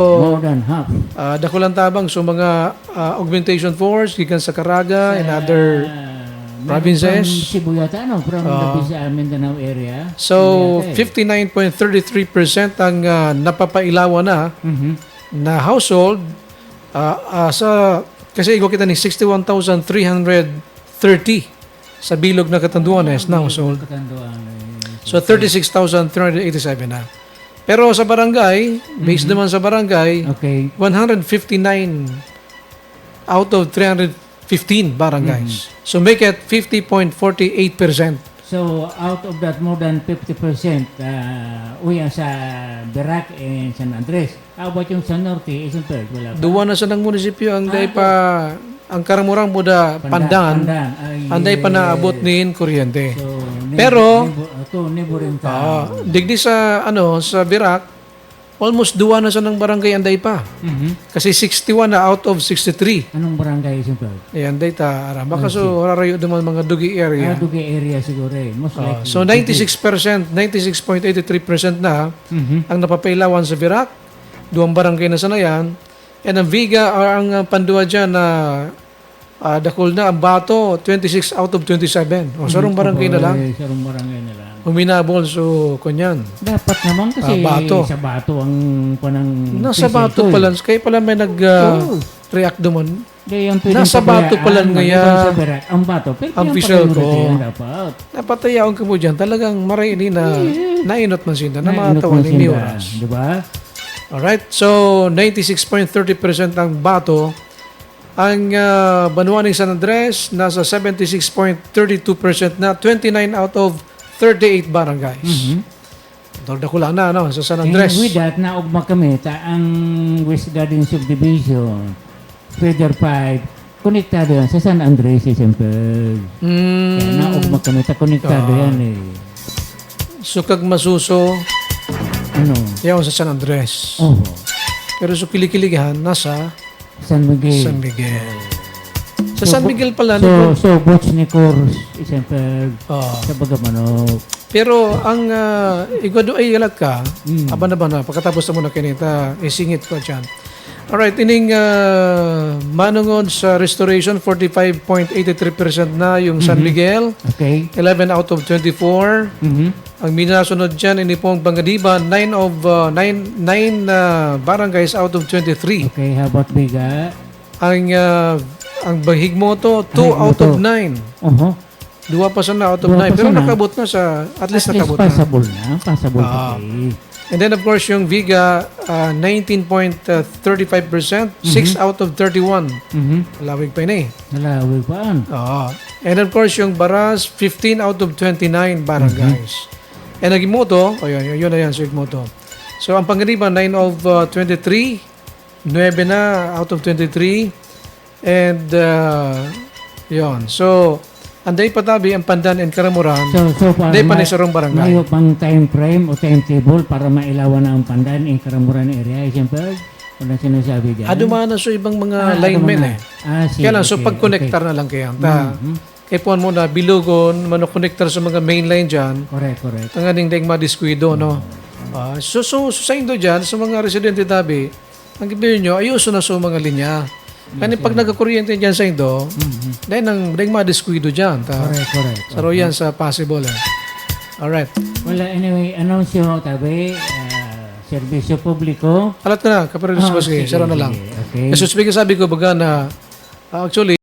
More than half. Dako lang tabang so mga augmentation force gikan sa Caraga and other provinces. From Cebu yata, no? From the Mindanao area. So 59.33% ang napapailawan na household kasi ikaw kita ni 61,330 sa bilog na Catanduanes na household. So 36,387 na. Pero sa barangay, based naman sa barangay, 159 out of 315 barangays. So make it 50.48%. So out of that, more than 50% uya sa Berac and San Andres. How about yung San Norte, Isempel? Wala pa? Duwa na sa ng munisipyo ang day pa ang karamurang buda pandan, anday pa naabot nin kuryente. So, pero digdi sa sa Berac, almost duwa na sa ng barangay anday pa. Kasi 61 na out of 63. Anong barangay Isempel? Anday ta ara baka so rarayo duman mga dugi area. Dugi area siguro most likely. So 96%, 96.83% na ang napapailawan sa Berac. Duwang barangay na sanayan. And ang Viga ang pandua dyan na dakol na ang Bato 26 out of 27. O sarong barangay na lang. Sarong barangay na lang. Huminabol so kunyan. Dapat naman kasi sa Bato ang panang nasa Bato pala. Kaya pala may nag-react duman. Nasa Bato pala ngayon. Ang Bato. Ang official ko. Napataya ang kamo dyan. Talagang maray na nainot man sila. Na matawan ni oras. Diba? Alright, so 96.30% ang Bato. Ang Banuaning San Andres, nasa 76.32% na, 29 out of 38 barangays. Dako lang na, sa San Andres. And with that, naugma kami, ang West Garden Subdivision, Feather 5, konektado yan sa San Andres, Simple. Kaya naugma kami, konektado yan So, kag masuso, yaw sa San Andres. Pero so kilikiligahan nasa San Miguel. San Miguel. Sa San Miguel pala. So Butch ni Course, isempel sa Bagamanok. Pero ang igado ay galat ka, aban-aban na, pagkatapos na muna kinita, isingit ko dyan. Alright, ining manungod sa restoration, 45.83% na yung San Miguel. 11 out of 24. Ang minasunod dyan, ini pong Pangadiba, 9 barangays out of 23. Okay, how about Biga? Ang Bahigmoto, 2 out of 9. Duwa pa sana out of 9. Pero nakabot na sa, at least nakabot na. Passable na. Passable pa. And then of course yung Viga, 19.35%, 6 out of 31. Malawig pa yun Malawig pa. And of course yung Baras, 15 out of 29 barangays. And ang Igmoto, yun na yan sa Igmoto. So ang Pangasinan, 9 of 23, 9 na out of 23. And yun. So, anday patabi ang Pandan and Karamuran. So far, anday pa ni sarong barangay. Mayo pang time frame o timetable para mailawan na ang Pandan and Karamuran area. Siyempre, wala sinasabi dyan. Dumana so ibang mga linemen Kaya lang, so pag-connectar na lang kayo. Ipuan mo na bilugon, mano-connector sa mga main line dyan. Correct. Tanganing daing madiskuido, no? So sa indo dyan, sa mga residente tabi, ang gibigyan nyo, ayuso na sa mga linya. Kaya pag nagkakuryente dyan sa indo, daing madiskuido dyan. Correct. Saro yan sa possible. Alright. Well, anyway, announce nyo, tabi, serbisyo publiko. Alat na, kaparedos ba sige, saro na lang. Okay. So, sabi ko baga na, actually,